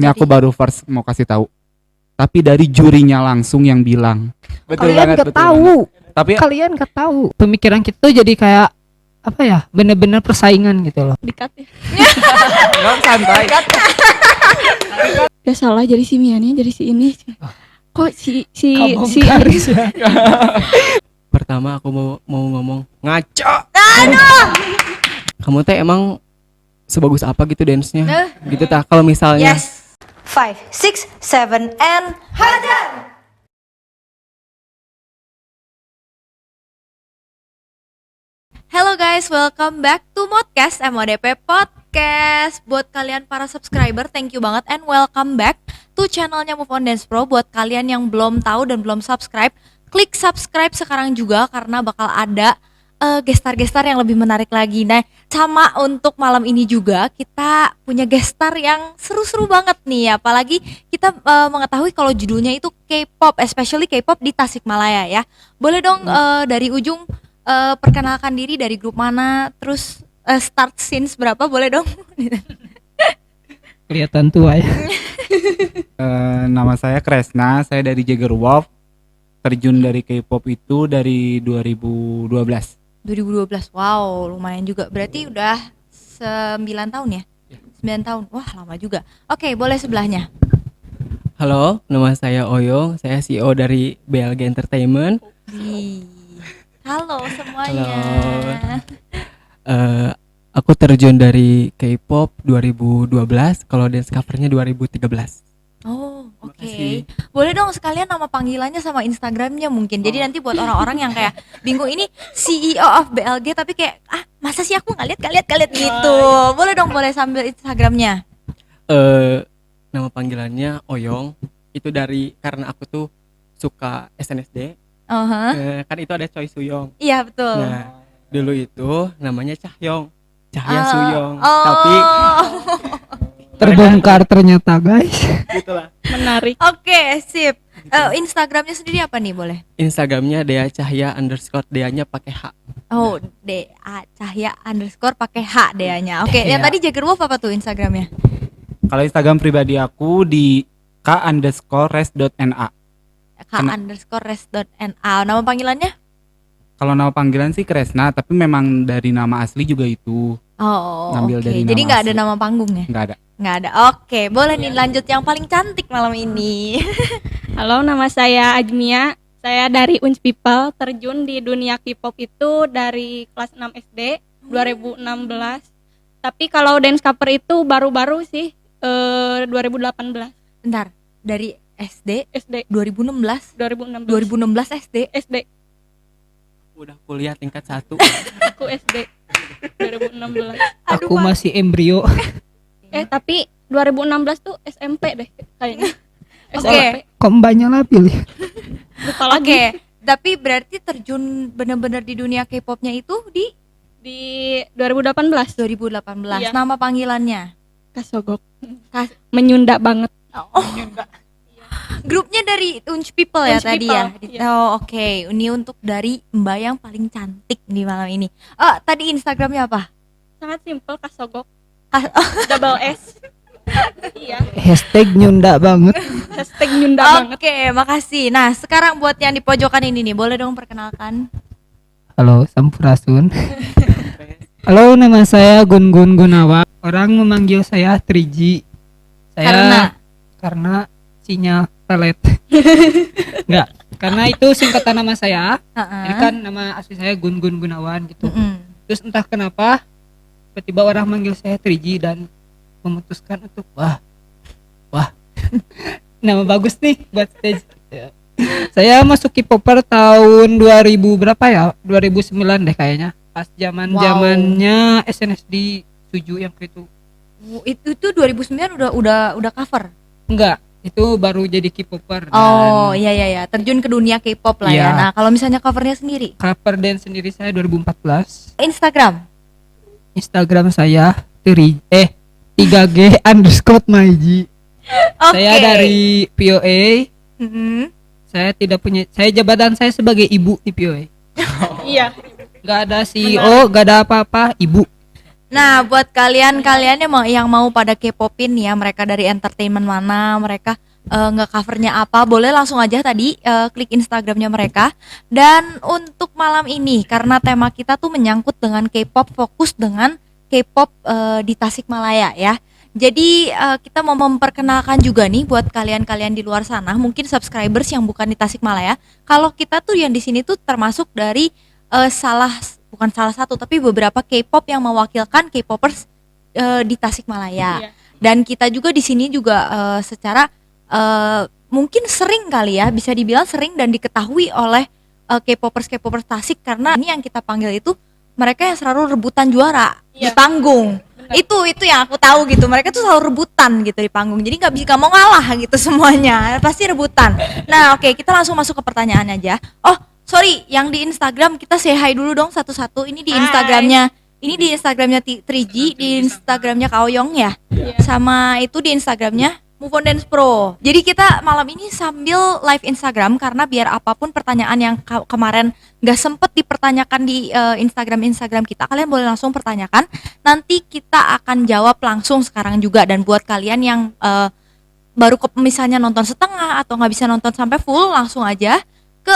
Ini aku baru first mau kasih tahu. Tapi dari jurinya langsung yang bilang. Betul Kalian banget, gak betul tahu. banget. Tapi Kalian gak tahu. Pemikiran kita tuh jadi kayak apa ya? Bener-bener persaingan gitu loh. Dikat ya. enggak santai. Ya salah jadi si Miani jadi si ini. Kok si Aris ya. Pertama aku mau ngomong ngaco. Kamu teh emang sebagus apa gitu dance-nya? Gitu tak kalau misalnya Yes. 5, 6, 7 and hajar. Hello guys, welcome back to Modcast MODP Podcast. Buat kalian para subscriber, thank you banget and welcome back to channelnya Move On Dance Pro. Buat kalian yang belum tahu dan belum subscribe, klik subscribe sekarang juga karena bakal ada gestar-gestar yang lebih menarik lagi. Nah, sama untuk malam ini juga kita punya gestar yang seru-seru banget nih. Apalagi kita mengetahui kalau judulnya itu K-pop, especially K-pop di Tasikmalaya ya. Boleh dong dari ujung perkenalkan diri, dari grup mana, terus start scenes berapa, boleh dong? Kelihatan tua ya. Nama saya Kresna, saya dari Jagerwolf. Terjun dari K-pop itu dari 2012. 2012, wow lumayan juga. Berarti udah 9 tahun ya? 9 tahun, wah lama juga. Oke, boleh sebelahnya. halo, nama saya Oyong, saya CEO dari BLG Entertainment. Halo semuanya. Aku terjun dari K-pop 2012, kalau dance covernya 2013. Oh, oke. Makasih. Boleh dong sekalian nama panggilannya sama Instagramnya mungkin. Jadi nanti buat orang-orang yang kayak bingung, ini CEO of BLG tapi kayak masa sih aku nggak lihat gitu. Boleh dong, boleh sambil Instagramnya. Nama panggilannya Oyong, itu karena aku tuh suka SNSD. Kan itu ada Choi Suyong. Iya betul. Nah, dulu itu namanya Chahyong, Cahya Oh. Suyong. Oh. Tapi Terbongkar ternyata guys. gitulah. menarik. Oke, sip. Instagramnya sendiri apa nih, boleh? Instagramnya Dea Cahya _ Deanya pakai H. Oh, DA Cahya _ pakai H Deanya. Oke, yang Iya. tadi Jagerwolf apa tuh Instagramnya? Kalau Instagram pribadi aku di k_res.na. k_res.na. Nama panggilannya? Kalau nama panggilan sih Kresna, tapi memang dari nama asli juga itu. Oh, Ngambil oke. dari Jadi nama nggak ada asli. nama panggungnya? Nggak ada. Nggak ada. Oke, boleh nih lanjut yang paling cantik malam ini. Halo, nama saya Ajmia. Saya dari Unch People, terjun di dunia K-pop itu dari kelas 6 SD 2016. Tapi kalau dance cover itu baru-baru sih 2018 Bentar, dari SD SD 2016. 2016 SD. SD Udah kuliah tingkat 1. aku SD 2016. Aku masih embrio. Tapi 2016 tuh SMP deh kayaknya. Oke. SMP. Kok mbaknya labil ya? Lupa Oke, lagi. tapi berarti terjun benar-benar di dunia K-popnya itu di Di 2018 2018. Iya. Nama panggilannya? Kasogok. Menyunda banget. Oh. Grupnya dari Unch People ya Unch tadi People, ya. iya. Oh, oke. Ini untuk dari Mbak yang paling cantik di malam ini. Oh, tadi Instagramnya apa? Sangat simpel, Kasogok. Kas- Double S. Iya, Hashtag nyunda banget. hashtag nyunda banget. Oke, makasih. Nah, sekarang buat yang di pojokan ini nih, boleh dong perkenalkan? Halo, Sampurasun. Halo, nama saya Gun Gunawan. Orang memanggil saya 3G. Karena sinyal pelet. Enggak, karena itu singkatan nama saya. Ini kan nama asli saya Gun Gunawan gitu. Mm-mm. Terus entah kenapa tiba-tiba orang manggil saya 3G dan memutuskan untuk wah nama bagus nih buat stage. Saya masuk K-popper tahun 2000 berapa ya? 2009 deh kayaknya. Pas zamannya SNSD 7 yang itu. Itu 2009 udah cover. Enggak, itu baru jadi K-popper. Oh, iya. Terjun ke dunia K-pop lah ya. Iya. Nah, kalau misalnya covernya sendiri, Cover dance sendiri saya 2014. Instagram. Saya 3G_myg. Oke. Saya dari POA. Mm-mm. Saya tidak punya, saya jabatan saya sebagai ibu di POA. Iya. Gak ada CEO, gak ada apa-apa, ibu. Nah, buat kalian yang mau pada K-popin ya, mereka dari entertainment mana, mereka nge-covernya apa, boleh langsung aja tadi klik Instagramnya mereka. Dan untuk malam ini, karena tema kita tuh menyangkut dengan K-pop, fokus dengan K-pop di Tasikmalaya ya. Jadi kita mau memperkenalkan juga nih buat kalian-kalian di luar sana, mungkin subscribers yang bukan di Tasikmalaya. Kalau kita tuh yang di sini tuh termasuk dari bukan salah satu tapi beberapa K-pop yang mewakilkan K-popers di Tasikmalaya. Iya. Dan kita juga di sini juga secara mungkin sering kali ya, bisa dibilang sering dan diketahui oleh K-popers Tasik, karena ini yang kita panggil itu mereka yang selalu rebutan juara di Iya. panggung. Itu yang aku tahu gitu, mereka tuh selalu rebutan gitu di panggung, jadi nggak mau ngalah gitu semuanya, pasti rebutan. Nah oke, kita langsung masuk ke pertanyaan aja. Oh sorry, yang di Instagram kita say hi dulu dong satu-satu. Ini di Instagramnya, T3G, di Instagramnya Kak Oyong ya, sama itu di Instagramnya Move On Dance Pro. Jadi kita malam ini sambil live Instagram, karena biar apapun pertanyaan yang kemarin gak sempet dipertanyakan di Instagram kita, kalian boleh langsung pertanyakan. Nanti kita akan jawab langsung sekarang juga. Dan buat kalian yang baru misalnya nonton setengah atau nggak bisa nonton sampai full, langsung aja ke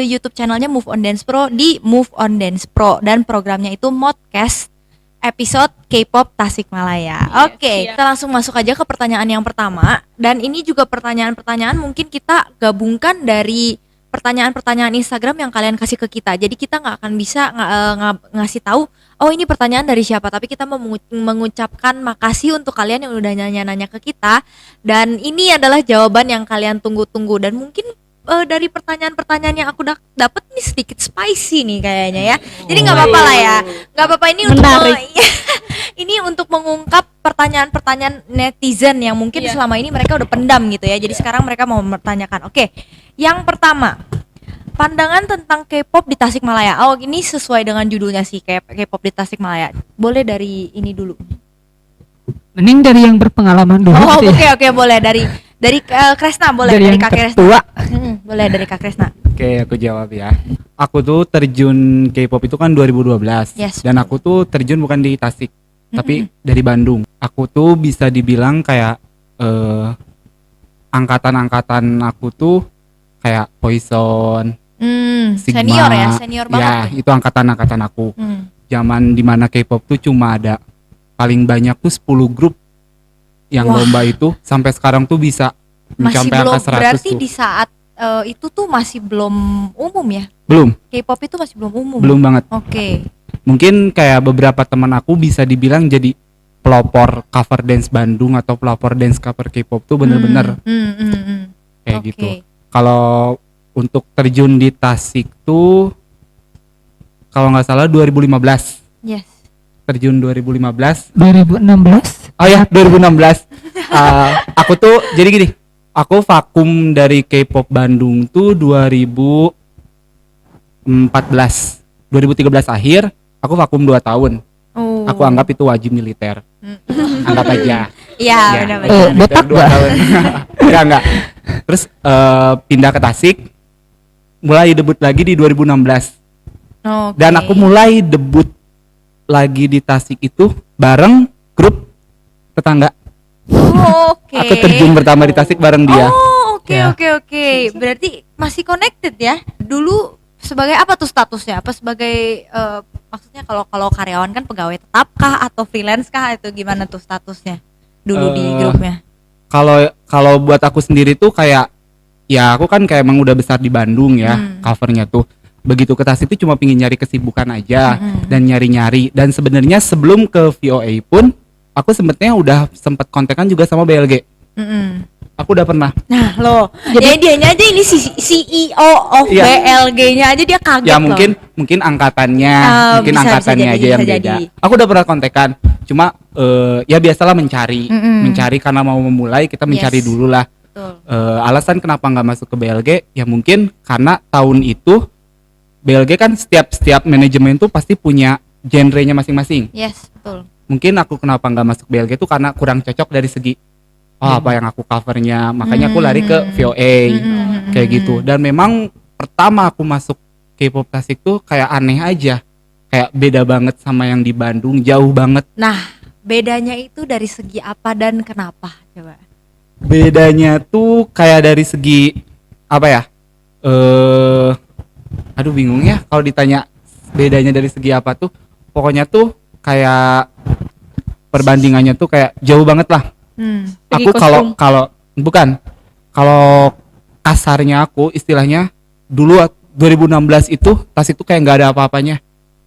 YouTube channelnya Move On Dance Pro di Move On Dance Pro, dan programnya itu Modcast episode K-pop Tasikmalaya. Oke, kita langsung masuk aja ke pertanyaan yang pertama. Dan ini juga pertanyaan-pertanyaan mungkin kita gabungkan dari pertanyaan-pertanyaan Instagram yang kalian kasih ke kita. Jadi kita nggak akan bisa ngasih tahu, oh ini pertanyaan dari siapa, tapi kita mau mengucapkan makasih untuk kalian yang udah nanya-nanya ke kita. Dan ini adalah jawaban yang kalian tunggu-tunggu, dan mungkin dari pertanyaan-pertanyaan yang aku dapat ini sedikit spicy nih kayaknya ya. Jadi nggak apa-apa lah ya, nggak apa-apa, ini untuk ini untuk mengungkap pertanyaan-pertanyaan netizen yang mungkin selama ini mereka udah pendam gitu ya. Jadi sekarang mereka mau bertanyakan. Oke, yang pertama, pandangan tentang K-pop di Tasikmalaya. Oh ini sesuai dengan judulnya sih, K-pop di Tasikmalaya. Boleh dari ini dulu. Mending dari yang berpengalaman dulu. Oh gitu ya. oke, boleh dari Kresna, boleh dari yang Kak Kresna. tertua. Boleh dari Kak Kresna. Oke, aku jawab ya. Aku tuh terjun K-pop itu kan 2012. Yes. Dan aku tuh terjun bukan di Tasik, tapi dari Bandung. Aku tuh bisa dibilang kayak angkatan-angkatan aku tuh kayak Poison, Sigma. Senior ya, senior banget. Ya, itu angkatan-angkatan aku. Zaman dimana K-pop tuh cuma ada paling banyak tuh 10 grup yang lomba itu, sampai sekarang tuh bisa Masih mencapai belum, angka 100 berarti tuh. di saat itu tuh masih belum umum ya? Belum, K-pop itu masih belum umum. belum banget. Oke. Mungkin kayak beberapa teman aku bisa dibilang jadi pelopor cover dance Bandung atau pelopor dance cover K-pop tuh bener-bener kayak Oke. gitu. Kalau untuk terjun di Tasik tuh kalau nggak salah 2015. Yes. Terjun 2015. 2016. Oh ya, 2016. Aku tuh jadi gini, aku vakum dari K-pop Bandung tuh 2014. 2013 akhir, aku vakum 2 tahun. Oh. Aku anggap itu wajib militer. Anggap aja. Iya, Ya, benar-benar. botak 2 tahun. Enggak. Terus pindah ke Tasik, mulai debut lagi di 2016. Oke. Dan aku mulai debut lagi di Tasik itu bareng grup tetangga. Oke. Aku terjun pertama di Tasik bareng dia. Oh, oke Ya. oke. Berarti masih connected ya. Dulu sebagai apa tuh statusnya? Apa sebagai maksudnya kalau karyawan kan pegawai tetap kah atau freelance kah, itu gimana tuh statusnya dulu di grupnya? Kalau buat aku sendiri tuh kayak ya aku kan kayak emang udah besar di Bandung ya, covernya tuh. Begitu ke Tasik itu cuma pingin nyari kesibukan aja dan nyari-nyari. Dan sebenarnya sebelum ke VOA pun aku sempet kontekan juga sama BLG. Aku udah pernah. Nah lo, jadi dianya aja ini CEO of Iya. BLG-nya aja dia kaget Ya loh. mungkin angkatannya, mungkin bisa angkatannya jadi, aja yang bisa beda. jadi. Aku udah pernah kontekan, cuma ya biasalah mencari karena mau memulai kita mencari Yes. dulu lah. Betul. Alasan kenapa nggak masuk ke BLG ya mungkin karena tahun itu BLG kan setiap manajemen tuh pasti punya genrenya masing-masing. Yes, betul. Mungkin aku kenapa nggak masuk BLG tuh karena kurang cocok dari segi apa yang aku covernya, makanya aku lari ke VOA kayak gitu. Dan memang pertama aku masuk K-pop Tasik tuh kayak aneh aja, kayak beda banget sama yang di Bandung, jauh banget. Nah, bedanya itu dari segi apa dan kenapa? Coba. Bedanya tuh kayak dari segi apa ya? Aduh bingung ya kalau ditanya bedanya dari segi apa tuh. Pokoknya tuh kayak perbandingannya tuh kayak jauh banget lah. Segi Aku kostum. kalau bukan kalau kasarnya aku istilahnya dulu 2016 itu tas itu kayak nggak ada apa-apanya.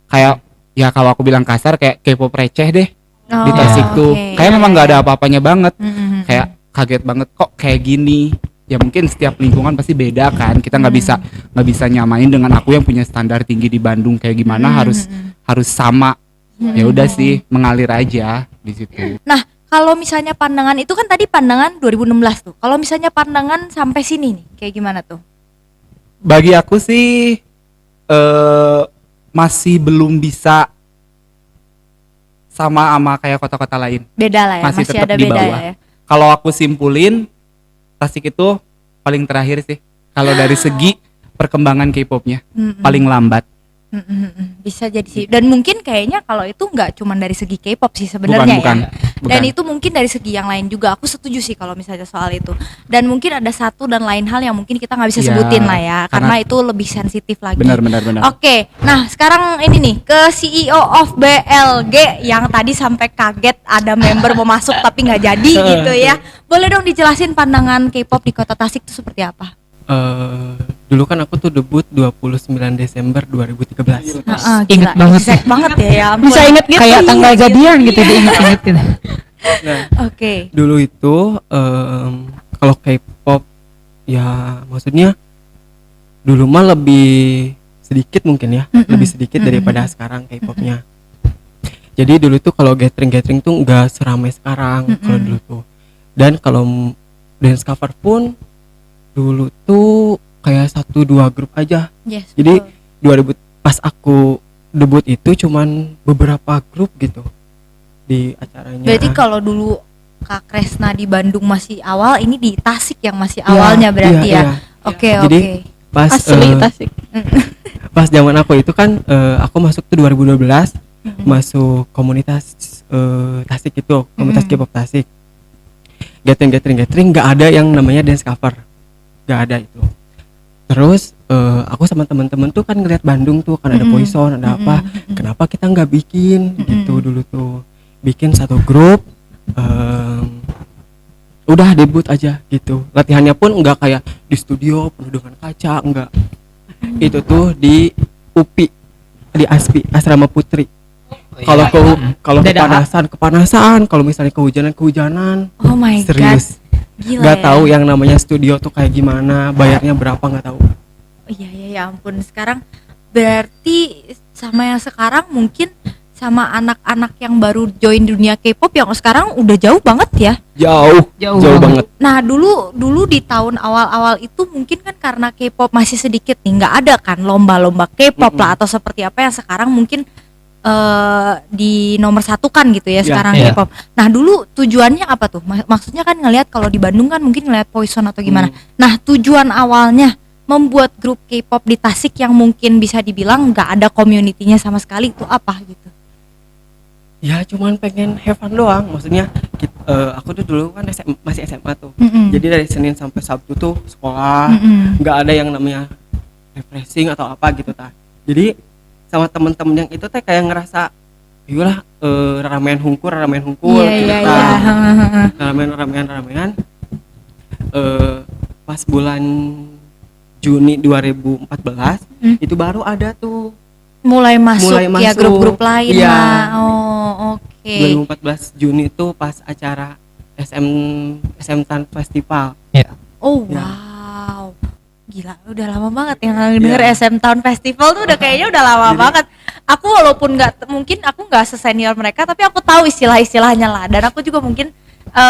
Kayak ya kalau aku bilang kasar kayak K-pop receh deh di tas itu. Kayak memang nggak ada apa-apanya banget. Kayak kaget banget kok kayak gini. Ya mungkin setiap lingkungan pasti beda kan. Kita nggak bisa nyamain dengan aku yang punya standar tinggi di Bandung kayak gimana harus sama. Ya udah sih mengalir aja di situ. Nah, kalau misalnya pandangan itu kan tadi pandangan 2016 tuh. Kalau misalnya pandangan sampai sini nih, kayak gimana tuh? Bagi aku sih masih belum bisa sama kayak kota-kota lain. Beda lah ya, masih tetap ada di beda bawah. ya. Kalau aku simpulin, Tasik itu paling terakhir sih. Kalau dari segi perkembangan K-popnya paling lambat. Bisa jadi sih. Dan mungkin kayaknya kalau itu nggak cuma dari segi K-pop sih sebenarnya Bukan. Dan itu mungkin dari segi yang lain juga. Aku setuju sih kalau misalnya soal itu. Dan mungkin ada satu dan lain hal yang mungkin kita nggak bisa Ya, sebutin lah ya, karena karena itu lebih sensitif lagi. Benar. Oke, nah sekarang ini nih ke CEO of BLG yang tadi sampai kaget ada member mau masuk tapi nggak jadi gitu ya. Boleh dong dijelasin pandangan K-pop di Kota Tasik itu seperti apa? Dulu kan aku tuh debut 29 Desember 2013. Ingat banget. Exact banget ya ampun. Bisa inget gitu kayak tanggal jadian gitu diinget-inget gitu. Nah, Oke. dulu itu kalau K-pop ya maksudnya dulu mah lebih sedikit mungkin ya, lebih sedikit daripada sekarang K-popnya. Jadi dulu tuh kalau gathering tuh nggak seramai sekarang kalau dulu tuh. Dan kalau dance cover pun dulu tuh kayak 1-2 grup aja. Yes. Jadi 2000 pas aku debut itu cuman beberapa grup gitu di acaranya. Berarti kalau dulu Kak Kresna di Bandung masih awal, ini di Tasik yang masih Iya, awalnya berarti iya, ya. iya. Oke, Jadi oke. pas Asli Tasik. pas zaman aku itu kan aku masuk tuh 2012 masuk komunitas Tasik itu, komunitas K-pop Tasik. Gathering nggak ada yang namanya dance cover, nggak ada itu. Terus aku sama teman-teman tuh kan ngeliat Bandung tuh kan ada Poison, ada apa, kenapa kita nggak bikin gitu dulu tuh, bikin satu grup, udah debut aja gitu. Latihannya pun nggak kayak di studio penuh dengan kaca, enggak. Itu tuh di UPI, di ASPI, Asrama Putri. Kalau kalau kepanasan, kalau misalnya kehujanan, Oh my serius. god. Gila Nggak ya. tahu yang namanya studio tuh kayak gimana, bayarnya berapa nggak tahu. Iya ya ampun. Sekarang berarti sama yang sekarang mungkin sama anak-anak yang baru join dunia K-pop yang sekarang udah jauh banget ya. Jauh banget. Nah dulu di tahun awal-awal itu mungkin kan karena K-pop masih sedikit nih, nggak ada kan lomba-lomba K-pop lah atau seperti apa yang sekarang mungkin di nomor satu kan gitu ya sekarang iya. K-pop. Nah dulu tujuannya apa tuh? Maksudnya kan ngelihat kalau di Bandung kan mungkin ngelihat Poison atau gimana. Nah tujuan awalnya membuat grup K-pop di Tasik yang mungkin bisa dibilang nggak ada community-nya sama sekali itu apa gitu? Ya cuman pengen have fun doang. Maksudnya aku tuh dulu kan masih SMA tuh. Jadi dari Senin sampai Sabtu tuh sekolah, nggak ada yang namanya refreshing atau apa gitu ta. Jadi sama temen-temen yang itu teh kayak ngerasa iyalah ramean hungkul Iya. ramean pas bulan Juni 2014 itu baru ada tuh Mulai masuk ya masuk. grup-grup lain Iya. lah. Oh oke. 2014 Juni itu pas acara SM Tan Festival. Oh Ya. wow. Gila, udah lama banget yang denger SM Town Festival tuh udah kayaknya udah lama banget. Aku walaupun mungkin aku nggak sesenior mereka, tapi aku tahu istilah-istilahnya lah. Dan aku juga mungkin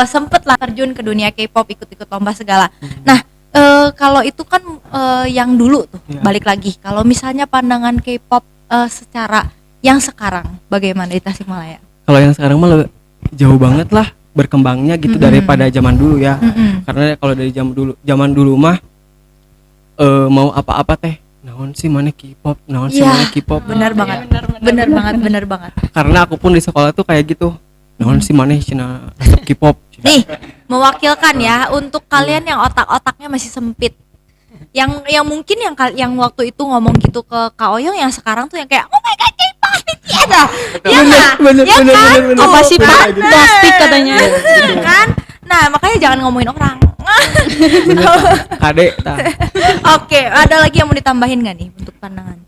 sempet lah terjun ke dunia K-pop, ikut-ikut lomba segala. Nah, kalau itu kan yang dulu tuh, balik lagi. Kalau misalnya pandangan K-pop secara yang sekarang, bagaimana di Tasikmalaya? Kalau yang sekarang mah jauh banget lah berkembangnya gitu daripada zaman dulu ya. Karena kalau dari zaman dulu mah mau apa-apa teh naon sih mana K-pop, Iya, K-pop. benar banget. bener banget, bener banget. Karena aku pun di sekolah tuh kayak gitu. Naon sih maneh cenah asup K-pop. Nih, mewakilkan ya untuk kalian yang otak-otaknya masih sempit. Yang mungkin yang waktu itu ngomong gitu ke Kak Oyong, yang sekarang tuh yang kayak oh my god K-pop BTS lah. Ya enggak? Ya kan? Tuh, Apa sih Pak? bener. Plastik katanya. Kan? Nah, makanya jangan ngomongin orang. Bener tah. Kade tah. Oke, ada lagi yang mau ditambahin gak nih untuk pandangan?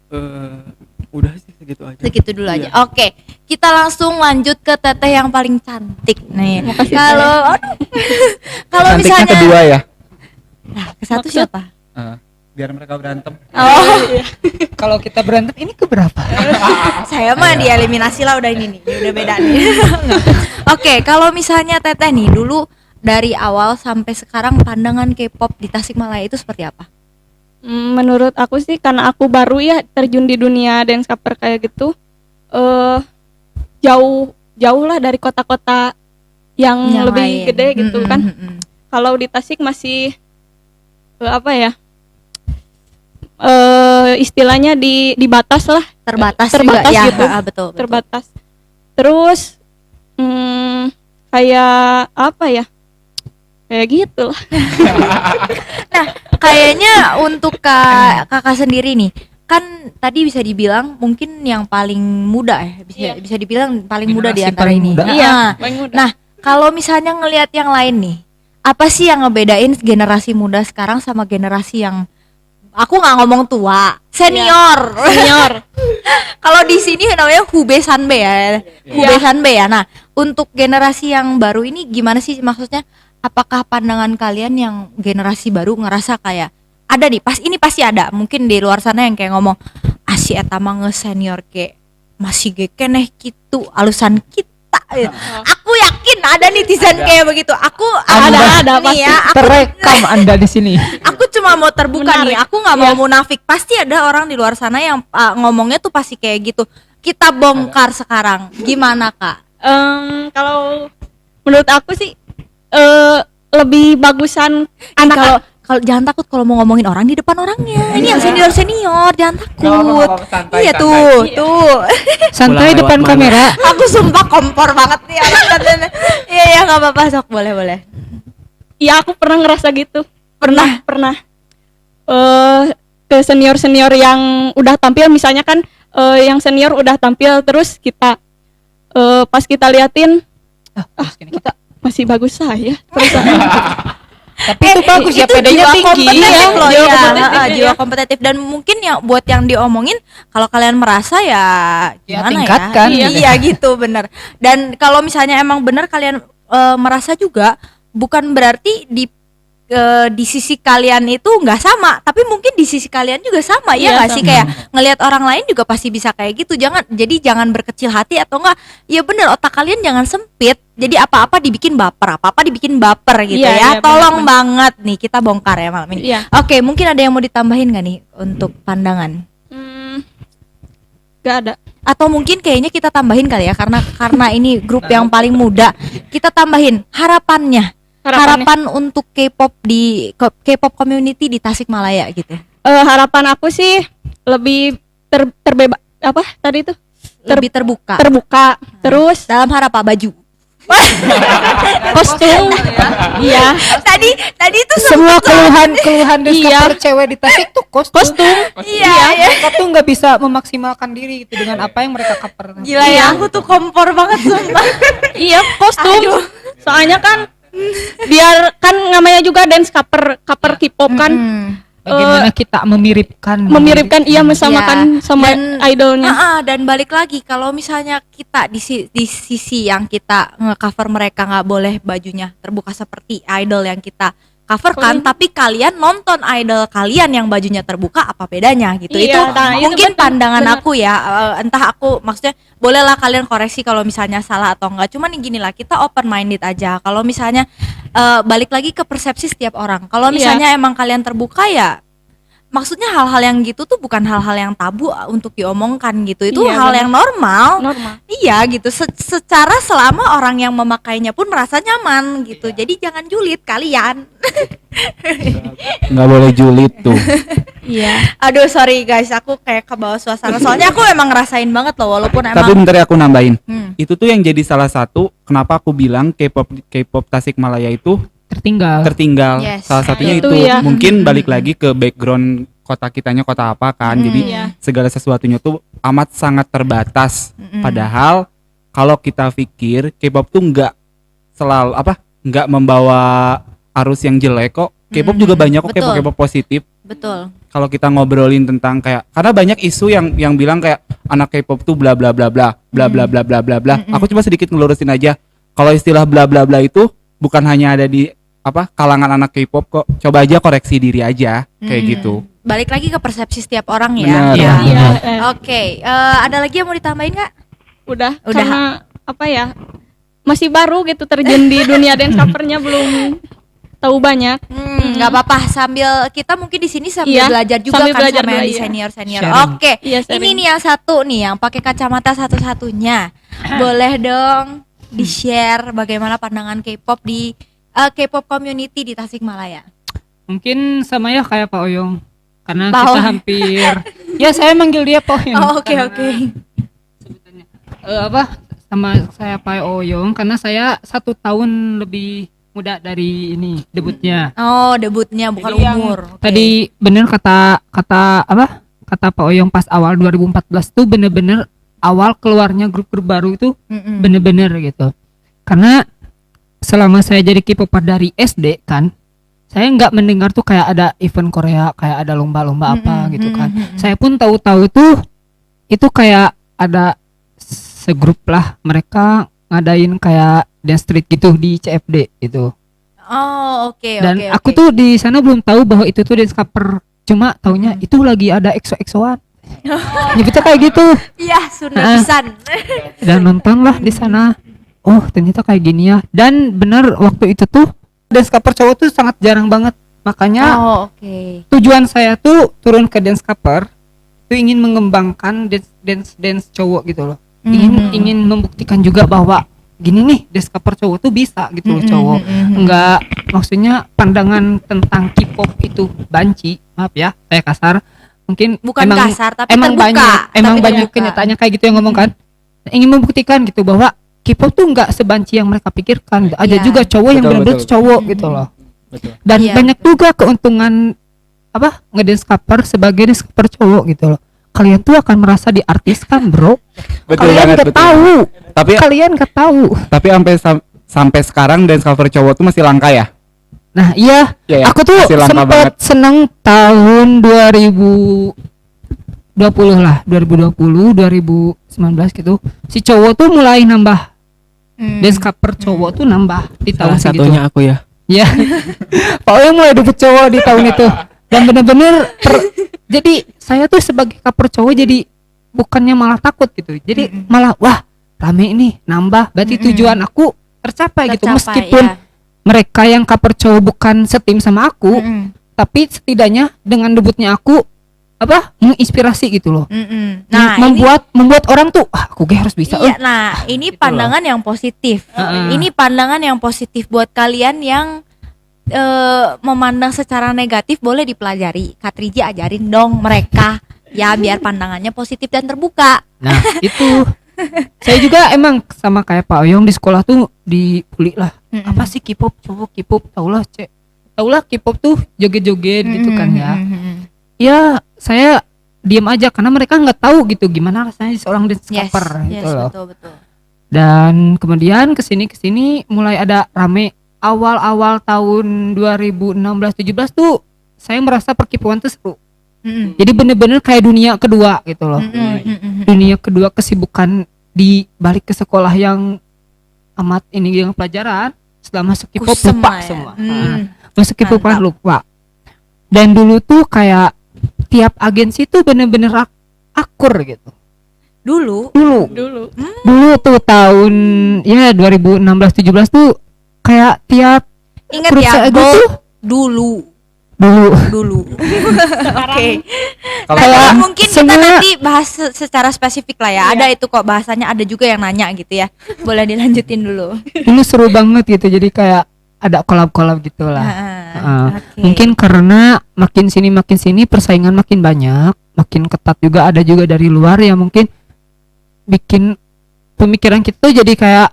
Udah sih segitu aja. Segitu dulu aja. Iya. Oke, kita langsung lanjut ke teteh yang paling cantik nih. Kalau aduh. Kalau Cantiknya misalnya kedua ya. Nah, ke satu siapa? Biar mereka berantem. Oh, Kalau kita berantem ini keberapa? saya mah dieliminasi lah udah ini nih. Udah beda nih. Oke, kalau misalnya teteh nih dulu dari awal sampai sekarang pandangan K-pop di Tasikmalaya itu seperti apa? Menurut aku sih karena aku baru ya terjun di dunia dance cover kayak gitu, jauh lah dari kota-kota yang lebih lain. gede gitu kan. Mm. Kalau di Tasik masih istilahnya di batas lah, Terbatas Terbatas juga ya. gitu. Betul. terbatas. Terus kayak apa ya? Kayak gitu lah. Kayaknya untuk kakak sendiri nih, kan tadi bisa dibilang mungkin yang paling muda ya, bisa dibilang paling muda di Generasi antara paling ini. muda. Iya, Nah, paling muda. Nah, kalau misalnya ngelihat yang lain nih, apa sih yang ngebedain generasi muda sekarang sama generasi yang aku nggak ngomong tua, senior. Senior. Kalau di sini namanya Hube Sanbe ya. Hube Sanbe ya. Nah, untuk generasi yang baru ini gimana sih maksudnya? Apakah pandangan kalian yang generasi baru ngerasa kayak ada nih, pasti ada. Mungkin di luar sana yang kayak ngomong, "Si eta mah nge-senior ke masih keneh kitu alusan kita." Aku yakin ada netizen kayak begitu. Aku Ada, nih pasti. ya. Terekam Anda di sini. Aku cuma mau terbuka Menarik. nih, aku nggak mau munafik. Pasti ada orang di luar sana yang ngomongnya tuh pasti kayak gitu. Kita bongkar sekarang. Gimana Kak? Kalau menurut aku sih lebih bagusan Anak kalau jangan takut kalau mau ngomongin orang di depan orangnya. Ini yang senior jangan takut. Iya tuh. Santai Pulang depan lewat mana? kamera. Aku sumpah kompor banget nih orang. Iya nggak apa-apa, sok boleh. ya aku pernah ngerasa gitu. Pernah ke senior yang udah tampil, misalnya kan yang senior udah tampil terus kita pas kita liatin Kita. masih bagus saya. Tapi itu bagus ya, Itu pedenya jiwa tinggi kompetitif ya. loh, jiwa ya. kompetitif, Jiwa ya. kompetitif. Dan mungkin ya buat yang diomongin, kalau kalian merasa ya gimana tingkatkan. ya? Iya gitu, bener. Dan kalau misalnya emang bener kalian merasa juga, bukan berarti di sisi kalian itu nggak sama, tapi mungkin di sisi kalian juga sama, ya Iya, nggak sih? sama. Kayak ngelihat orang lain juga pasti bisa kayak gitu. Jangan berkecil hati atau enggak. Ya bener, otak kalian jangan sempit. Jadi apa-apa dibikin baper gitu Iya, ya. iya, Tolong bener. banget nih, kita bongkar ya malam ini. Iya. Oke, mungkin ada yang mau ditambahin nggak nih untuk pandangan? Gak ada. Atau mungkin kayaknya kita tambahin kali ya, karena ini grup yang paling muda. Kita tambahin harapannya. Harapan untuk K-pop K-pop community di Tasikmalaya gitu. Harapan aku sih lebih terbebas apa tadi itu Lebih terbuka. terbuka, terus Dalam hal apa? Baju. kostum. Iya, Tadi itu Semua keluhan Iya. deskapper cewek di Tasik tuh kostum. iya. Mereka tuh nggak bisa memaksimalkan diri gitu dengan apa yang mereka cover. Gila ya, aku tuh kompor banget sumpah. iya kostum. Soalnya kan biar kan namanya juga dance cover K-pop kan, Bagaimana kita memiripkan mesamakan sama Dan- idolnya. Dan balik lagi, kalau misalnya kita di sisi yang kita nge-cover mereka nggak boleh bajunya terbuka seperti idol yang kita cover kan, tapi kalian nonton idol kalian yang bajunya terbuka, apa bedanya gitu? Iya, Itu nah, itu mungkin betul, pandangan benar. aku ya, entah aku maksudnya bolehlah kalian koreksi kalau misalnya salah atau enggak. Cuman gini lah, kita open minded aja. Kalau misalnya balik lagi ke persepsi setiap orang. Kalau Iya. misalnya emang kalian terbuka ya, maksudnya hal-hal yang gitu tuh bukan hal-hal yang tabu untuk diomongkan gitu. Itu Iya, hal benar. yang normal. Normal. Iya gitu. Secara selama orang yang memakainya pun merasa nyaman gitu. Jadi jangan julid kalian. Nggak boleh julid tuh. Iya. Aduh sorry guys, aku kayak ke bawah suasana. Soalnya aku emang ngerasain banget loh, walaupun emang. Tapi bentar ya aku nambahin. Hmm. Itu tuh yang jadi salah satu kenapa aku bilang K-pop Tasikmalaya itu tertinggal. Yes. Salah satunya Itu itu ya. mungkin balik lagi ke background kota kitanya kota apa kan. Jadi Iya. segala sesuatunya tuh amat sangat terbatas. Mm-mm. Padahal kalau kita pikir K-pop tuh nggak membawa arus yang jelek kok. K-pop juga banyak kok Betul. K-pop positif. Betul. Kalau kita ngobrolin tentang kayak karena banyak isu yang bilang kayak anak K-pop tuh bla bla bla bla bla bla bla bla bla bla. Aku cuma sedikit ngelurusin aja. Kalau istilah bla bla bla itu bukan hanya ada di kalangan anak K-pop kok. Coba aja koreksi diri aja kayak gitu. Balik lagi ke persepsi setiap orang ya. Benar. Ya. Iya, Oke, ada lagi yang mau ditambahin nggak? udah Udah. karena apa ya? Masih baru gitu terjun di dunia dance covernya, belum tahu banyak. Nggak apa-apa, sambil kita mungkin di sini sambil Iya, belajar juga sambil kan belajar sama yang dulu, di iya. senior. Sharing. Oke, Iya, ini sharing. nih yang satu nih yang pakai kacamata satu-satunya. Boleh dong di-share bagaimana pandangan K-pop di K-pop community di Tasikmalaya. Mungkin sama ya kayak Pak Oyong. Karena Pak kita Oyong. hampir ya saya manggil dia Pak Oyong. Oh, oke Karena oke. sebutannya. Sama saya Pak Oyong karena saya 1 tahun lebih muda dari ini debutnya. Oh, debutnya bukan Jadi yang umur. Oke. Tadi bener kata Pak Oyong pas awal 2014 tuh bener-bener awal keluarnya grup-grup baru itu Mm-mm. bener-bener gitu. Karena selama saya jadi K-popper dari SD kan, saya nggak mendengar tuh kayak ada event Korea, kayak ada lomba-lomba apa gitu kan. Saya pun tahu-tahu tuh itu kayak ada segrup lah mereka ngadain kayak dance street gitu di CFD itu. Oh, oke Dan oke. aku oke. tuh di sana belum tahu bahwa itu tuh dance cover. Cuma taunya itu lagi ada EXO-EXO-an. Nyebutnya kayak gitu. Iya, Sunda Ah. pisan. Dan nonton lah di sana. Oh, ternyata kayak gini ya. Dan bener waktu itu tuh dance cover cowok tuh sangat jarang banget. Makanya Oh, oke. tujuan saya tuh turun ke dance cover itu ingin mengembangkan dance cowok gitu loh. Ingin membuktikan juga bahwa gini nih dance cover cowok tuh bisa gitu loh cowok. Enggak, maksudnya pandangan tentang K-pop itu banci, maaf ya saya kasar, mungkin Bukan emang, kasar, tapi emang terbuka. banyak emang Tapi banyak terbuka. kenyataannya kayak gitu yang ngomong kan. Ingin membuktikan gitu bahwa K-pop tuh enggak sebanci yang mereka pikirkan. Ada Iya. juga cowok yang Betul, benar-benar betul. cowok gitu loh. Betul. Dan Iya, banyak juga keuntungan ngedance cover sebagai dance cover cowok gitu loh. Kalian tuh akan merasa diartiskan, bro. Betul Kalian banget, gak betul. tahu. Tapi Kalian gak tahu. tapi sampai sekarang dance cover cowok tuh masih langka ya? Nah iya, Iya ya, aku tuh masih langka banget. sempat seneng tahun 2020 lah, 2020, 2019 gitu. Si cowok tuh mulai nambah, dance cover cowok tuh nambah di tahun Salah segitu. satunya aku ya. Ya, Pak Oyong mulai debut cowok di tahun itu. Dan bener-bener jadi saya tuh sebagai cover cowok jadi bukannya malah takut gitu. Jadi malah wah rame ini nambah. Berarti tujuan aku tercapai gitu. Meskipun ya. mereka yang cover cowok bukan setim sama aku, tapi setidaknya dengan debutnya aku menginspirasi gitu loh. Nah, membuat orang tuh aku harus bisa. iya, nah ini pandangan yang positif. Ini pandangan yang positif buat kalian yang memandang secara negatif, boleh dipelajari. Katriji ajarin dong mereka ya biar pandangannya positif dan terbuka. Nah itu saya juga emang sama kayak Pak Oyong di sekolah tuh dibully lah. Apa sih K-pop cowok K-pop taulah K-pop tuh joget-joget gitu kan ya. Ya saya diam aja karena mereka nggak tahu gitu gimana rasanya seorang dance cover gitu loh. Betul. Dan kemudian kesini mulai ada rame awal-awal tahun 2016-17 tuh saya merasa perkipuan tuh seru. Jadi bener-bener kayak dunia kedua gitu loh. Dunia kedua kesibukan di balik ke sekolah yang amat ini yang pelajaran setelah masuk K-pop Kusem lupa lah ya. semua. Masuk K-pop Mantap. lupa. Dan dulu tuh kayak tiap agensi tuh bener-bener akur gitu. Dulu Dulu tuh tahun ya 2016-17 tuh kayak tiap ingat grup ya, saya Go, tuh dulu. Oke. Kalau Kayak Nah, mungkin kita semua- nanti bahas secara spesifik lah ya. Ada itu kok bahasanya, ada juga yang nanya gitu ya. Boleh dilanjutin dulu. dulu seru banget gitu. Jadi kayak ada kolab-kolab gitulah. Oke. Mungkin karena makin sini persaingan makin banyak, makin ketat juga, ada juga dari luar yang mungkin bikin pemikiran kita tuh jadi kayak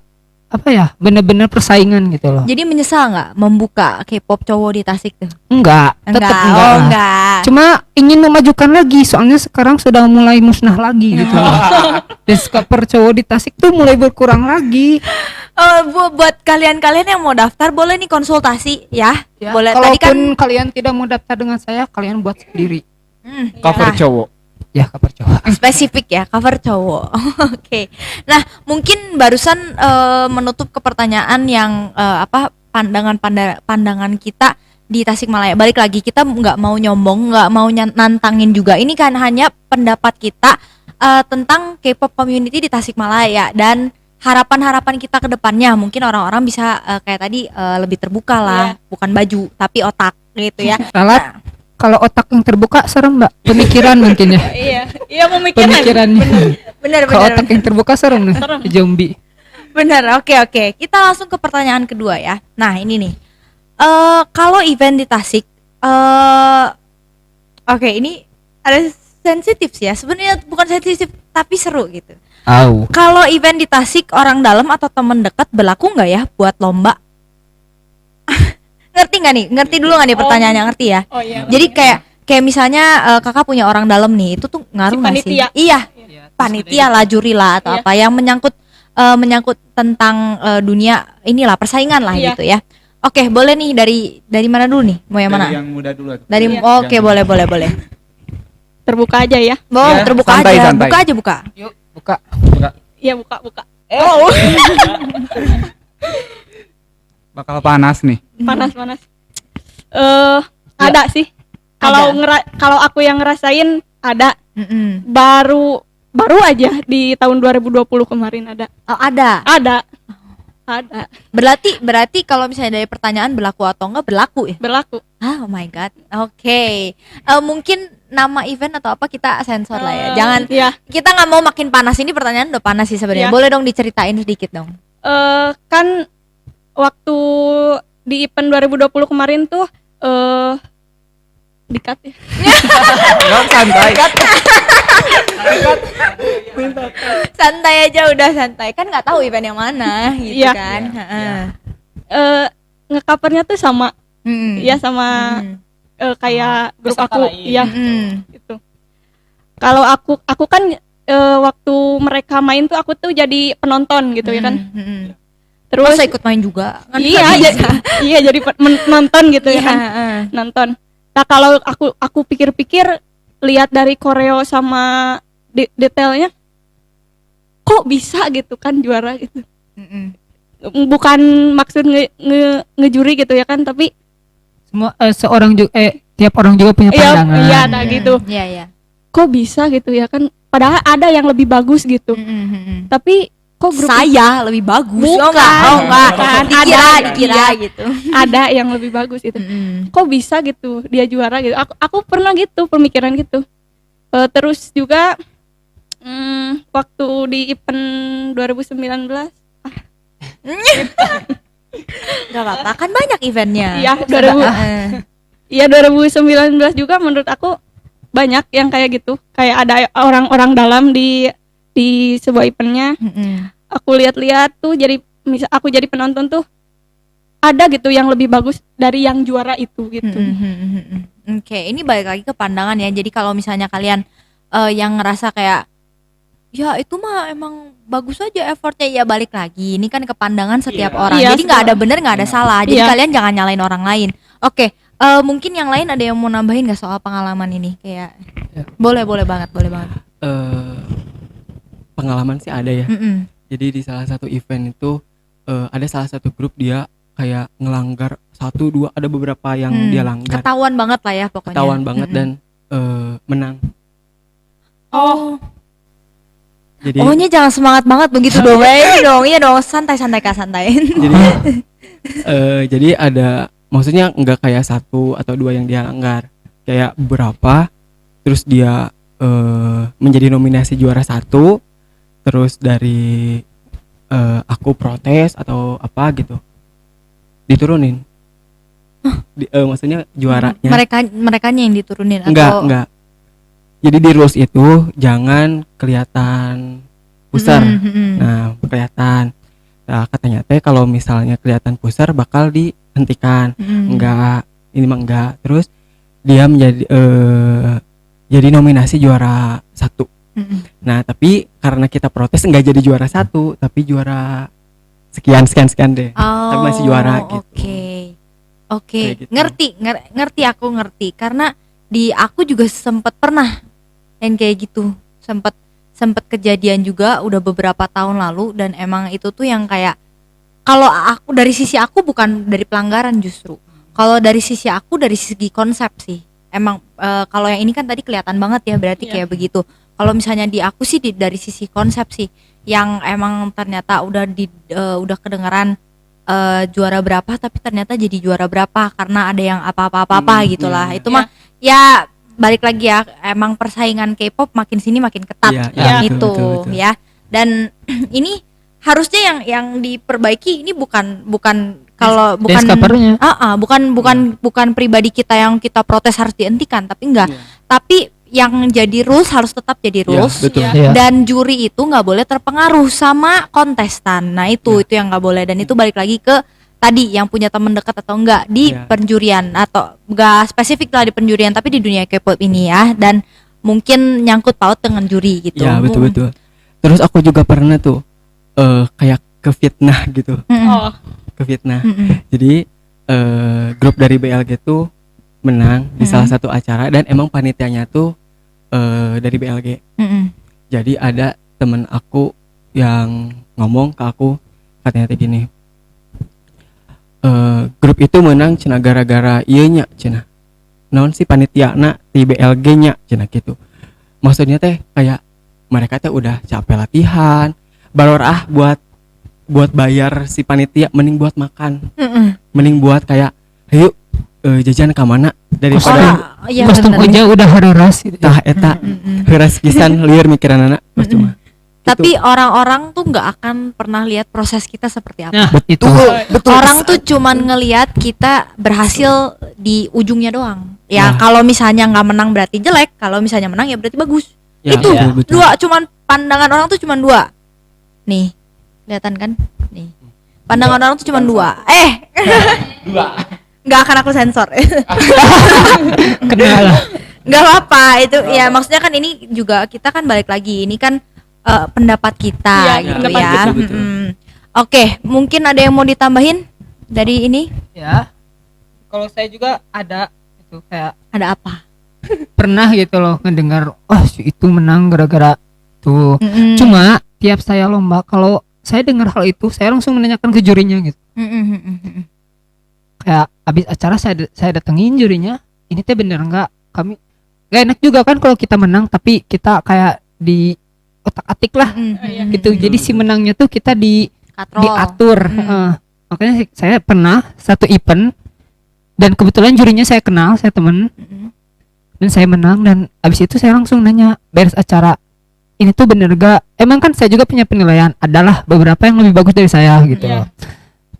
apa ya, bener-bener persaingan gitu loh. Jadi menyesal nggak membuka K-pop cowok di Tasik tuh? Enggak, tetap enggak lah. Enggak. Cuma ingin memajukan lagi, soalnya sekarang sudah mulai musnah lagi gitu loh. Deskaper cowok di Tasik tuh mulai berkurang lagi. Buat kalian-kalian yang mau daftar boleh nih konsultasi ya. Ya, Boleh. Tadi kan kalaupun kalian tidak mau daftar dengan saya, kalian buat sendiri. Cover cowok. Ya, cover cowok. spesifik ya, cover cowok. Oke. Nah, mungkin barusan menutup ke pertanyaan yang pandangan kita di Tasikmalaya. Balik lagi, kita nggak mau nyombong, nggak mau nantangin juga. Ini kan hanya pendapat kita tentang K-pop community di Tasikmalaya dan harapan-harapan kita ke depannya. Mungkin orang-orang bisa kayak tadi lebih terbuka lah, bukan baju tapi otak gitu ya. Salah. Kalau otak yang terbuka serem, Mbak. Pemikiran mungkin ya. Iya pemikiran. Pemikirannya. Bener. Kalau otak yang terbuka serem nih. Zombie. Bener, oke. Kita langsung ke pertanyaan kedua ya. Nah ini nih, kalau event di Tasik, oke ini ada sensitif sih ya. Sebenarnya bukan sensitif tapi seru gitu. Kalau event di Tasik, orang dalam atau temen dekat berlaku nggak ya buat lomba? Ngerti nggak nih? Ngerti dulu nggak nih pertanyaannya? Ngerti ya? Oh iya. Jadi kayak misalnya kakak punya orang dalam nih, itu tuh ngaruh Si nggak sih? panitia. Iya, panitia lah, juri lah atau Iya. apa yang menyangkut tentang dunia inilah persaingan lah Iya. gitu ya. Oke, boleh nih dari mana dulu nih? Mau yang mana? Dari yang muda dulu. Dari Iya. oke, boleh. Terbuka aja ya. Boleh, Ya, terbuka santai, aja. santai. Buka aja, buka. Yuk, buka. Iya buka. Bakal panas nih. Panas. Ada sih. Kalau aku yang ngerasain ada, Mm-mm. baru aja di tahun 2020 kemarin ada. Oh, ada. Ada. Berarti kalau misalnya dari pertanyaan berlaku atau enggak, berlaku ya? Berlaku. Oh my god. Oke. Mungkin nama event atau apa kita sensor lah ya. Jangan Iya. kita nggak mau makin panas, ini pertanyaan udah panas sih sebenarnya. Iya. Boleh dong diceritain sedikit dong. Kan waktu di event 2020 kemarin tuh dikat ya. Santai. Santai aja, udah santai. Kan nggak tahu event yang mana gitu Iya. kan. Heeh. Ngecovernya tuh sama Mm-mm. ya sama Mm-mm. kayak grup peserta aku lain. ya Mm-mm. gitu. Kalau aku kan waktu mereka main tuh aku tuh jadi penonton gitu ya kan. Mm-mm. Terus Masa ikut main juga? Kan iya nggak jadi, bisa. iya jadi nonton gitu Iya, ya kan. heeh. Nonton. Nah, kalau aku pikir-pikir, lihat dari koreo sama detailnya, kok bisa gitu kan juara gitu. Mm-mm. Bukan maksud ngejuri gitu ya kan, tapi Semua seorang juga tiap orang juga punya pandangan. iya nah gitu. Iya, iya. Kok bisa gitu ya kan, padahal ada yang lebih bagus gitu. Mm-mm. Tapi kok grup Saya lebih bagus. Bukan. Enggak. Bukan. Dikira Ada, gitu. ada yang lebih bagus gitu. Mm-mm. Kok bisa gitu dia juara gitu. Aku pernah gitu pemikiran gitu. Terus juga waktu di event 2019 Gak apa-apa, kan banyak eventnya. Iya, Heeh. iya 2019 juga menurut aku banyak yang kayak gitu. Kayak ada orang-orang dalam di sebuah eventnya. Mm-mm. Aku lihat-lihat tuh aku jadi penonton tuh ada gitu yang lebih bagus dari yang juara itu gitu. Oke, ini balik lagi ke pandangan ya. Jadi kalau misalnya kalian yang ngerasa kayak ya itu mah emang bagus aja effortnya, ya balik lagi. Ini kan ke pandangan setiap orang. Iya, Jadi nggak ada benar nggak ada salah. Jadi Iya. kalian jangan nyalain orang lain. Oke, mungkin yang lain ada yang mau nambahin nggak soal pengalaman ini? Kayak Ya. boleh banget. Pengalaman sih ada ya. Mm-mm. Jadi di salah satu event itu ada salah satu grup dia kayak ngelanggar 1, 2, ada beberapa yang dia langgar. Ketahuan banget lah ya pokoknya. Ketahuan banget dan menang. Oh. Jadi Ohnya jangan semangat banget begitu dong. Ini dong, iya dong, santai Kak, santai. jadi ada, maksudnya nggak kayak 1 atau 2 yang dia langgar, kayak beberapa. Terus dia menjadi nominasi juara 1. Terus dari aku protes atau apa gitu. diturunin. Maksudnya juaranya. Merekanya yang diturunin atau Enggak. Jadi di rules itu jangan kelihatan pusar. Nah, kelihatan. Nah, katanya teh kalau misalnya kelihatan pusar bakal dihentikan. Enggak, ini mah enggak. Terus dia menjadi jadi nominasi juara 1. Nah, tapi karena kita protes enggak jadi juara 1, tapi juara sekian deh. Tapi masih juara gitu. Oke, Kayak gitu. ngerti aku ngerti karena di aku juga sempet pernah yang kayak gitu, sempet kejadian juga udah beberapa tahun lalu dan emang itu tuh yang kayak kalau aku dari sisi aku bukan dari pelanggaran justru, kalau dari sisi aku dari segi konsep sih emang kalau yang ini kan tadi kelihatan banget ya berarti kayak begitu. Kalau misalnya di aku sih dari sisi konsep sih yang emang ternyata udah kedengeran juara berapa tapi ternyata jadi juara berapa karena ada yang apa gitulah. Itu mah ya balik lagi ya emang persaingan K-pop makin sini makin ketat betul. ya. Dan ini harusnya yang diperbaiki ini bukan kalau bukan covernya. bukan pribadi kita yang kita protes harus dihentikan tapi enggak. Tapi yang jadi rules harus tetap jadi rules. Betul. Iya. Dan juri itu nggak boleh terpengaruh sama kontestan. Nah itu yang nggak boleh dan itu balik lagi ke tadi yang punya teman dekat atau enggak di penjurian atau enggak spesifik lah di penjurian tapi di dunia K-pop ini ya dan mungkin nyangkut paut dengan juri gitu. Ya betul. Terus aku juga pernah tuh kayak kefitnah gitu. Kefitnah. Jadi grup dari BLG tuh menang di salah satu acara dan emang panitianya tuh dari BLG. Jadi ada temen aku yang ngomong ke aku katanya kayak gini, grup itu menang cina gara-gara ieu nya cina naon si panitia na di BLG nya cina gitu. Maksudnya teh kayak mereka teh udah capek latihan balor buat bayar si panitia mending buat makan, mending buat kayak ayo jajan ke mana daripada Kostum aja udah heureus gitu. tah eta heureus pisan lieur mikiran anak percuma. Tapi orang-orang tuh nggak akan pernah lihat proses kita seperti apa. Nah, itu Orang tuh cuman ngelihat kita berhasil di ujungnya doang. Ya Nah. kalau misalnya nggak menang berarti jelek, kalau misalnya menang ya berarti bagus. Ya, Itu betul. dua, cuman pandangan orang tuh cuman dua. Nih, kelihatan kan? Nih, pandangan orang tuh cuman dua. Nggak akan aku sensor. kenal lah. Nggak apa-apa itu ya maksudnya kan ini juga kita kan balik lagi ini kan pendapat kita Iya, gitu pendapat ya. kita, betul. Oke, mungkin ada yang mau ditambahin dari ini? Ya. Kalau saya juga ada itu kayak Ada apa? pernah gitu loh ngedengar si itu menang gara-gara tuh. Mm-mm. Cuma tiap saya lomba kalau saya dengar hal itu saya langsung menanyakan ke jurinya gitu. Mm-mm. Kayak abis acara saya datengin jurinya, ini teh bener nggak? Kami gak enak juga kan kalau kita menang tapi kita kayak di otak-atik lah Mm-mm. gitu. Jadi si menangnya tuh kita Katrol. diatur. Makanya saya pernah satu event dan kebetulan jurinya saya kenal, saya temen Mm-mm. dan saya menang dan abis itu saya langsung nanya beres acara ini tuh bener gak? Emang kan saya juga punya penilaian, adalah beberapa yang lebih bagus dari saya gitu loh.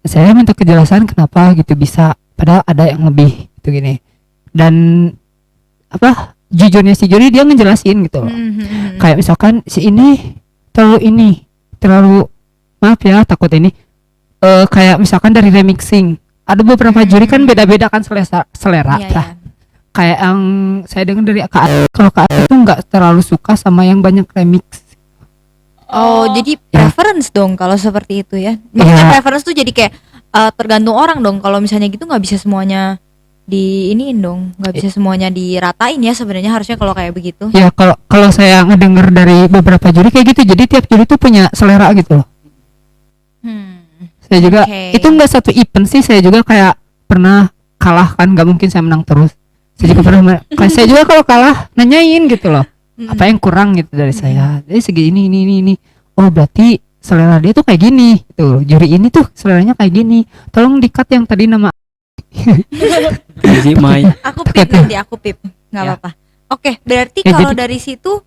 Saya minta kejelasan kenapa gitu bisa, padahal ada yang lebih gitu gini. Dan apa jujurnya si juri dia ngejelasin gitu loh. Mm-mm. Kayak misalkan si ini terlalu maaf ya takut ini kayak misalkan dari remixing ada beberapa juri kan beda-beda kan selera Iya, lah. iya. Kayak yang saya dengar dari Kak kalau Kak itu nggak terlalu suka sama yang banyak remix. Oh, jadi preference dong kalau seperti itu ya. Maksudnya preference tuh jadi kayak tergantung orang dong. Kalau misalnya gitu nggak bisa semuanya di iniin dong, nggak bisa semuanya diratain ya sebenarnya harusnya kalau kayak begitu. Ya kalau saya ngedengar dari beberapa juri kayak gitu, jadi tiap juri tuh punya selera gitu loh. Saya juga Oke. itu nggak satu event sih, saya juga kayak pernah kalah kan, nggak mungkin saya menang terus. Saya juga pernah kayak saya juga kalau kalah nanyain gitu loh, apa yang kurang gitu dari saya. Jadi segini ini. Oh berarti selera dia tuh kayak gini tuh, juri ini tuh seleranya kayak gini. Tolong di-cut yang tadi nama. Jadi Mai Aku pip nanti aku pip, nggak Ya. apa-apa. Oke, berarti Ya, kalau jadi- dari situ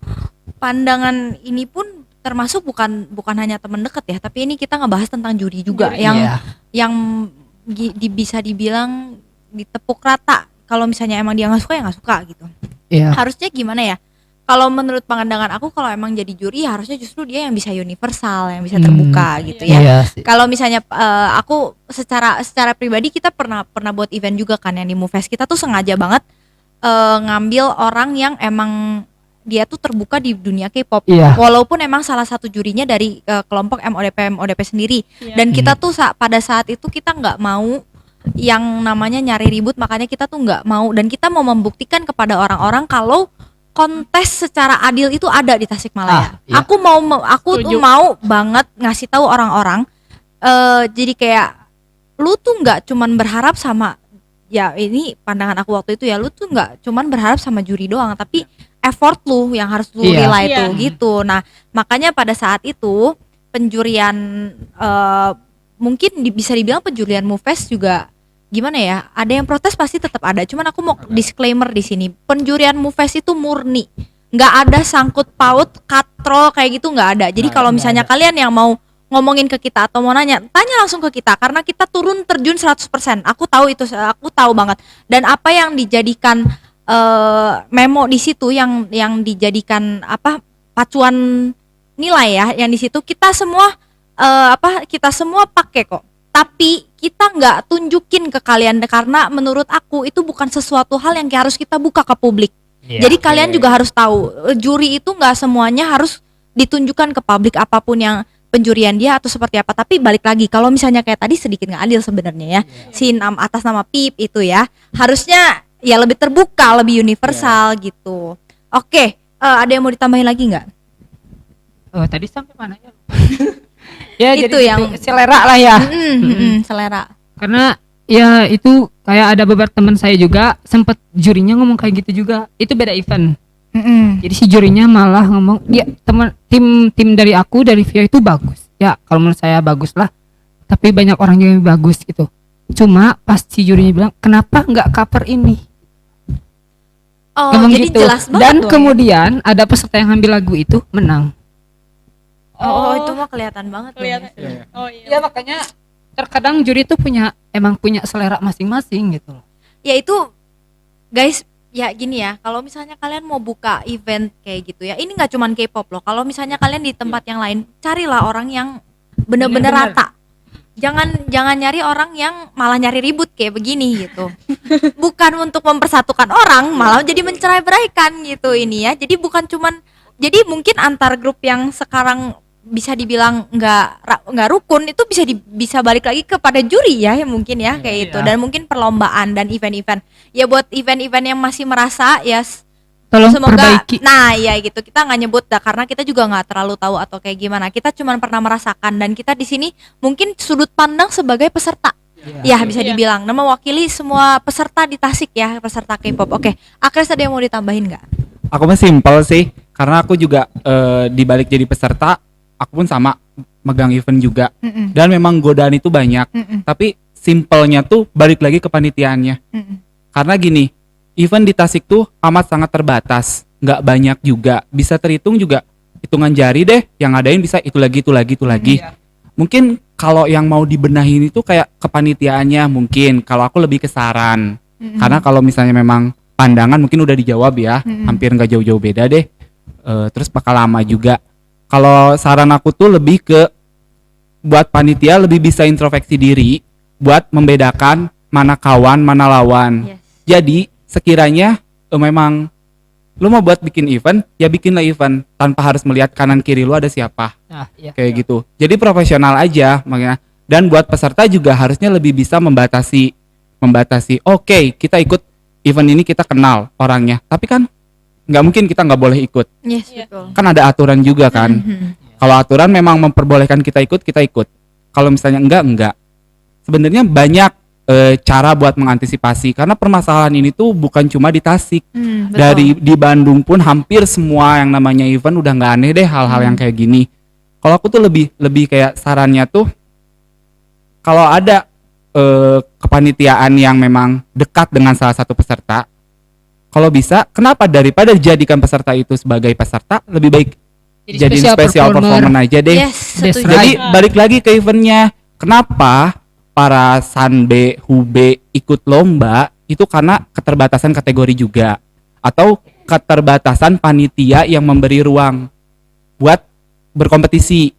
pandangan ini pun termasuk bukan hanya teman dekat ya, tapi ini kita ngebahas tentang juri juga Juri, yang Iya. yang bisa dibilang ditepuk rata. Kalau misalnya emang dia nggak suka ya nggak suka gitu. Iya. Harusnya gimana ya? Kalau menurut pandangan aku, kalau emang jadi juri harusnya justru dia yang bisa universal, yang bisa terbuka gitu ya. Iya sih. Kalau misalnya aku secara pribadi, kita pernah buat event juga kan yang di Mufest. Kita tuh sengaja banget ngambil orang yang emang dia tuh terbuka di dunia K-pop. Iya. Walaupun emang salah satu jurinya dari kelompok MODP sendiri. Dan kita tuh pada saat itu kita nggak mau yang namanya nyari ribut, makanya kita tuh nggak mau, dan kita mau membuktikan kepada orang-orang kalau kontes secara adil itu ada di Tasikmalaya. Iya. Aku tuh mau banget ngasih tahu orang-orang, jadi kayak lu tuh nggak cuman berharap sama, ya ini pandangan aku waktu itu ya, lu tuh nggak cuman berharap sama juri doang, tapi effort lu yang harus lu relay tuh gitu. Nah makanya pada saat itu penjurian mungkin bisa dibilang penjurian Mufest juga gimana ya, ada yang protes pasti tetap ada. Cuman aku mau disclaimer di sini, penjurian Mufest itu murni, nggak ada sangkut paut katrol kayak gitu, nggak ada. Jadi kalau misalnya kalian yang mau ngomongin ke kita atau mau tanya langsung ke kita, karena kita turun terjun 100%. Aku tahu itu, aku tahu banget. Dan apa yang dijadikan memo di situ, yang dijadikan pacuan nilai ya, yang di situ kita semua pakai kok. Tapi kita nggak tunjukin ke kalian, karena menurut aku itu bukan sesuatu hal yang harus kita buka ke publik. Jadi kalian juga harus tahu, juri itu nggak semuanya harus ditunjukkan ke publik apapun yang penjurian dia atau seperti apa. Tapi balik lagi, kalau misalnya kayak tadi sedikit nggak adil sebenarnya ya, si atas nama PIP itu ya, harusnya ya lebih terbuka, lebih universal gitu. Oke, ada yang mau ditambahin lagi nggak? Oh, tadi sampai mana ya? Ya Itu jadi yang selera lah ya. Selera. Karena ya itu kayak ada beberapa teman saya juga sempet jurinya ngomong kayak gitu juga. Itu beda event. Jadi si jurinya malah ngomong, ya tim dari aku dari Via itu bagus. Ya kalau menurut saya bagus lah. Tapi banyak orang yang lebih bagus gitu. Cuma pas si jurinya bilang, kenapa nggak cover ini? Oh, ngomong jadi gitu. jelas banget. Dan dong, kemudian ada peserta yang ambil lagu itu menang. Oh, itu mah kelihatan banget. Kelihatan. dong ya. Oh iya. Ya makanya terkadang juri itu emang punya selera masing-masing gitu loh. Ya itu guys, ya gini ya, kalau misalnya kalian mau buka event kayak gitu ya, ini nggak cuman K-pop loh. Kalau misalnya kalian di tempat yang lain, carilah orang yang bener-bener rata. Jangan nyari orang yang malah nyari ribut kayak begini gitu. Bukan untuk mempersatukan orang, malah jadi mencerai-beraikan gitu ini ya. Jadi bukan cuman, jadi mungkin antar grup yang sekarang bisa dibilang nggak rukun itu bisa balik lagi kepada juri ya mungkin ya kayak itu. Dan mungkin perlombaan dan event-event ya, buat event-event yang masih merasa ya Tolong semoga perbaiki. nah ya gitu, kita nggak nyebut dah karena kita juga nggak terlalu tahu atau kayak gimana, kita cuma pernah merasakan, dan kita di sini mungkin sudut pandang sebagai peserta ya bisa dibilang, nah mewakili semua peserta di Tasik ya, peserta K-pop. Oke, Akres ada yang mau ditambahin nggak? Aku mah simpel sih, karena aku juga di balik jadi peserta, aku pun sama megang event juga. Dan memang godaan itu banyak. Tapi simpelnya tuh balik lagi ke panitiaannya. Karena gini, event di Tasik tuh amat sangat terbatas, nggak banyak juga. Bisa terhitung juga hitungan jari deh, yang ngadain bisa itu lagi. Mungkin kalau yang mau dibenahin itu kayak kepanitiaannya mungkin. Kalau aku lebih ke saran. Karena kalau misalnya memang pandangan mungkin udah dijawab ya, hampir nggak jauh-jauh beda deh. Terus bakal lama juga. Kalau saran aku tuh lebih ke buat panitia lebih bisa introspeksi diri, buat membedakan mana kawan, mana lawan. Jadi sekiranya memang lu mau buat bikin event, ya bikinlah event tanpa harus melihat kanan kiri lu ada siapa. Kayak gitu. Jadi profesional aja makanya. Dan buat peserta juga harusnya lebih bisa membatasi. Oke, kita ikut event ini, kita kenal orangnya. Tapi kan nggak mungkin kita nggak boleh ikut. Yes, betul. Kan ada aturan juga kan. Kalau aturan memang memperbolehkan kita ikut. Kalau misalnya enggak. Sebenarnya banyak cara buat mengantisipasi, karena permasalahan ini tuh bukan cuma di Tasik. Di Bandung pun hampir semua yang namanya event udah nggak aneh deh hal-hal yang kayak gini. Kalau aku tuh lebih kayak sarannya tuh, kalau ada kepanitiaan yang memang dekat dengan salah satu peserta, kalau bisa, kenapa daripada dijadikan peserta itu sebagai peserta, lebih baik jadi special performer aja deh. Yes, setuju. Jadi balik lagi ke eventnya, kenapa para Sanbe, Hube ikut lomba itu karena keterbatasan kategori juga atau keterbatasan panitia yang memberi ruang buat berkompetisi.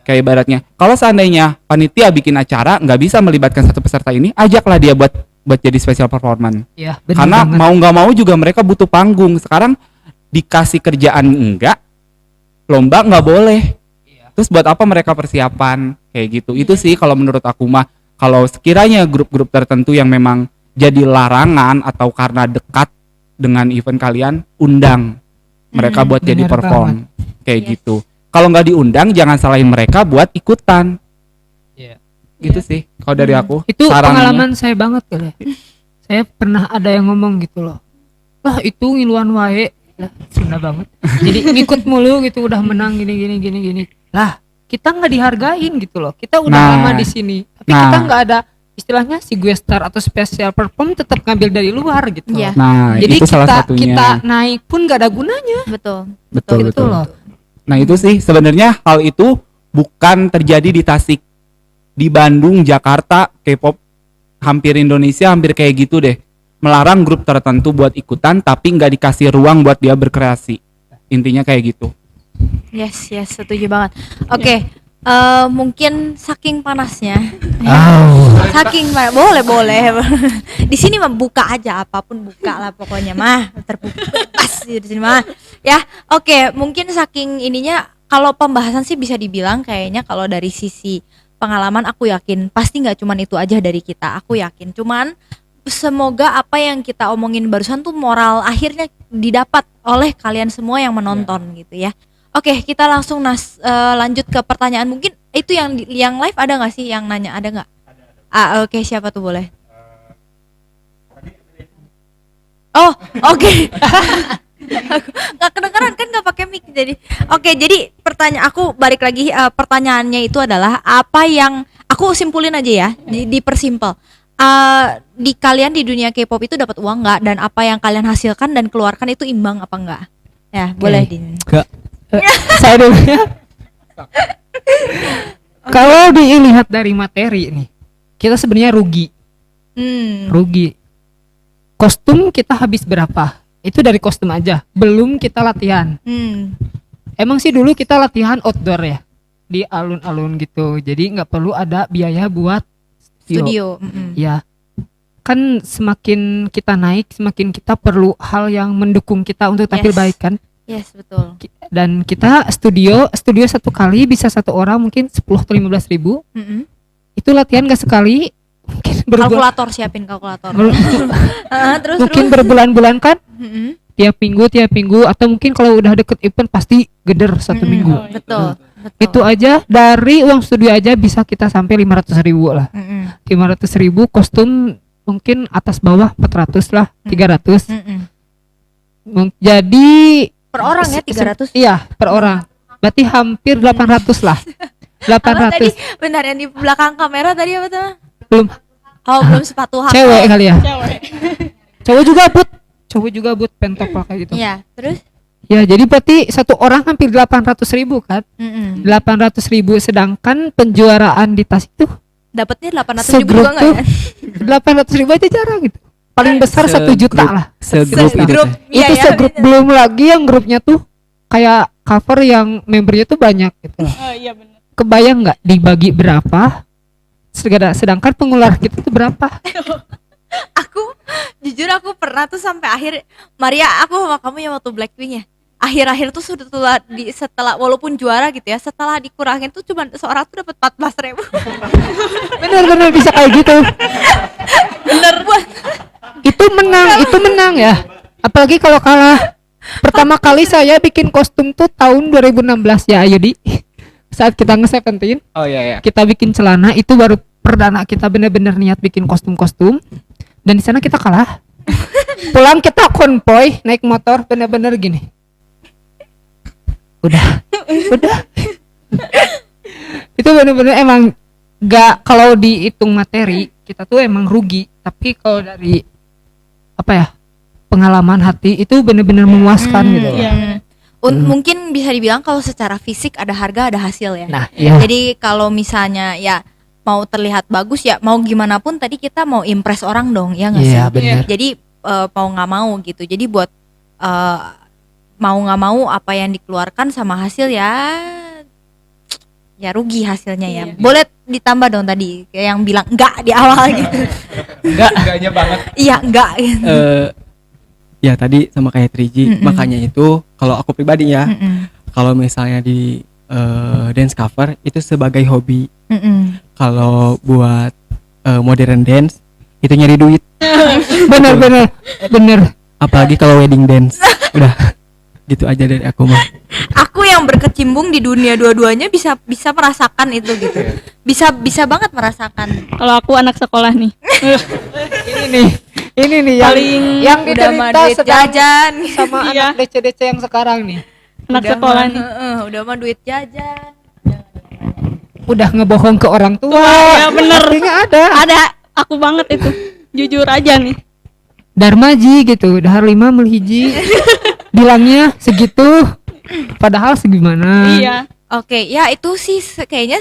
Kayak ibaratnya kalau seandainya panitia bikin acara nggak bisa melibatkan satu peserta ini, ajaklah dia buat jadi special performance. Iya, Karena mau nggak mau juga mereka butuh panggung. Sekarang dikasih kerjaan enggak, lomba nggak boleh. Terus buat apa mereka persiapan kayak gitu? Itu sih kalau menurut aku mah, kalau sekiranya grup-grup tertentu yang memang jadi larangan atau karena dekat dengan event kalian, undang mereka buat jadi bener perform kayak Yes. gitu. Kalau nggak diundang, jangan salahin mereka buat ikutan. Iya. Gitu sih kalau dari aku. Itu sarannya. pengalaman saya banget kali ya. Saya pernah ada yang ngomong gitu loh, lah itu ngiluan wae lah, Sunda banget. Jadi ngikut mulu gitu, udah menang gini. Lah kita nggak dihargain gitu loh. Kita udah Nah. lama di sini, tapi Nah. kita nggak ada istilahnya si gue star atau special perform, tetap ngambil dari luar gitu. Iya. Nah, Jadi itu salah kita satunya. kita naik pun nggak ada gunanya. Betul. Betul, Gitu betul. loh. Nah itu sih sebenarnya hal itu bukan terjadi di Tasik, di Bandung, Jakarta, K-pop hampir Indonesia hampir kayak gitu deh. Melarang grup tertentu buat ikutan tapi nggak dikasih ruang buat dia berkreasi. Intinya kayak gitu. Yes, setuju banget. Oke, mungkin saking panasnya. Saking boleh. Di sini mah buka aja, apapun buka lah pokoknya mah, terbuka bebas di sini mah. Ya, oke, mungkin saking ininya kalau pembahasan sih bisa dibilang kayaknya kalau dari sisi pengalaman aku yakin pasti nggak cuman itu aja dari kita. Aku yakin. Cuman semoga apa yang kita omongin barusan tuh moral akhirnya didapat oleh kalian semua yang menonton gitu ya. Oke, kita langsung lanjut ke pertanyaan. Mungkin itu yang live ada nggak sih yang nanya, ada nggak? Oke, siapa tuh boleh? Oh, oke. Nggak kedengeran kan, nggak pakai mic jadi. Oke, jadi pertanyaan aku balik lagi, pertanyaannya itu adalah apa yang aku simpulin aja ya, dipersimpel. Di kalian di dunia K-pop itu dapat uang nggak, dan apa yang kalian hasilkan dan keluarkan itu imbang apa enggak? Ya, boleh Din. Saya dulu ya. Kalau dilihat dari materi nih, kita sebenarnya rugi. Kostum kita habis berapa? Itu dari kostum aja, belum kita latihan. Emang sih dulu kita latihan outdoor ya, di alun-alun gitu. Jadi nggak perlu ada biaya buat Studio. Ya, kan semakin kita naik, semakin kita perlu hal yang mendukung kita untuk tampil Yes. baik kan. Yes, betul. Dan kita studio satu kali bisa satu orang mungkin 10 atau 15 ribu. Itu latihan gak sekali, mungkin Kalkulator, siapin kalkulator. Terus mungkin berbulan-bulan kan, Mm-mm. tiap minggu atau mungkin kalau udah deket event pasti geder satu minggu. Betul. Itu aja dari uang studio aja bisa kita sampai 500 ribu lah. 500 ribu, kostum mungkin atas bawah 400 lah, 300. Jadi Per orang ya 300. Iya, per orang. Berarti hampir 800 lah. Apa tadi? 800. Benar, yang di belakang kamera tadi apa tuh? Belum Oh, belum sepatu hak. cewek kali ya. Cowok juga but pentok lah kayak gitu. Iya, terus? Ya, jadi berarti satu orang hampir 800 ribu kan. 800 ribu, sedangkan penjuaraan di Tas itu Dapatnya 800 ribu segrup juga tuh enggak ya? 800 ribu aja jarang gitu. Paling besar 1 juta lah. Segrup itu. Segrup. Iya, Itu ya, segrup, belum lagi yang grupnya tuh kayak cover yang membernya tuh banyak gitu loh. Oh iya benar. Kebayang nggak dibagi berapa? Sedangkan pengeluaran kita tuh berapa? Aku jujur aku pernah tuh sampai akhir, Maria, aku sama kamu yang waktu Blackpink ya. Akhir-akhir tuh setelah walaupun juara gitu ya, setelah dikurangin tuh cuma seorang tuh dapat 14 ribu. Bener-bener bisa kayak gitu. Bener buat. Itu menang ya. Apalagi kalau kalah. Pertama kali saya bikin kostum tuh tahun 2016 ya, Ayudi. Saat kita nge-17, Oh iya. kita bikin celana, itu baru perdana kita bener-bener niat bikin kostum-kostum. Dan di sana kita kalah. Pulang kita konvoy naik motor bener-bener gini. Udah. Itu bener-bener emang gak, kalau dihitung materi kita tuh emang rugi. Tapi kalau dari apa ya, pengalaman hati itu bener-bener memuaskan gitu. Iya. Mungkin bisa dibilang kalau secara fisik ada harga ada hasil ya. Nah, iya. Jadi kalau misalnya ya mau terlihat bagus ya, mau gimana pun tadi kita mau impress orang dong, ya nggak Iya, sih? benar. Jadi mau nggak mau gitu. Jadi buat mau nggak mau apa yang dikeluarkan sama hasil ya rugi hasilnya ya. Iya. Boleh ditambah dong tadi kayak yang bilang enggak di awal gitu. Enggaknya banget. Iya enggak. Gitu. Ya tadi sama kayak 3G, Mm-mm. makanya itu kalau aku pribadi ya, Mm-mm. kalau misalnya di dance cover itu sebagai hobi. Mm-mm. Kalau buat modern dance itu nyari duit, bener. apalagi kalau wedding dance. Udah gitu aja dari aku mah. Aku yang berkecimpung di dunia dua-duanya bisa merasakan itu gitu. Bisa banget merasakan. Kalau aku anak sekolah nih. Ini nih yang Paling yang Udah mah dicerita duit sedang jajan. sama Iya. anak DC yang sekarang nih. anak Udah sekolah mah, nih. udah mah duit jajan. Udah ngebohong ke orang tua. Ya bener. Artinya ada. Ada aku banget itu. Jujur aja nih. Darmaji gitu, dahar 5 melhiji. Bilangnya segitu, padahal segimana. Iya. Oke, ya itu sih kayaknya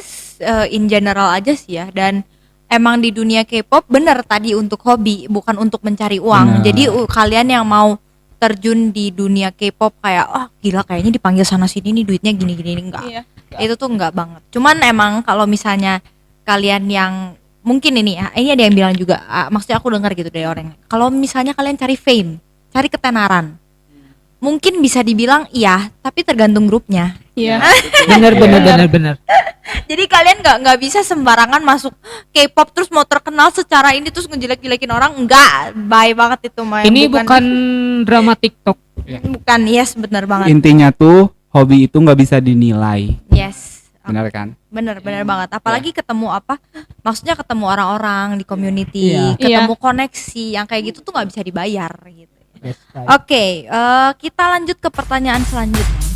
in general aja sih ya. Dan emang di dunia K-pop bener tadi untuk hobi, bukan untuk mencari uang. Benar. Jadi kalian yang mau terjun di dunia K-pop kayak, oh gila kayaknya dipanggil sana sini nih duitnya gini-gini enggak. Iya. Itu tuh enggak banget. Cuman emang kalau misalnya kalian yang mungkin ini ya, ini ada yang bilang juga, maksudnya aku dengar gitu dari orang. Kalau misalnya kalian cari fame, cari ketenaran, mungkin bisa dibilang iya, tapi tergantung grupnya. Iya. Bener. Jadi kalian nggak bisa sembarangan masuk K-pop terus mau terkenal secara ini terus ngejelek-jelekin orang, enggak, bye banget itu mah. Ini bukan drama TikTok. bukan, yes bener banget. Intinya tuh hobi itu nggak bisa dinilai, Yes. benar kan? Bener banget. Apalagi ketemu maksudnya ketemu orang-orang di community, Iya. ketemu koneksi yang kayak gitu tuh nggak bisa dibayar gitu. Oke, kita lanjut ke pertanyaan selanjutnya.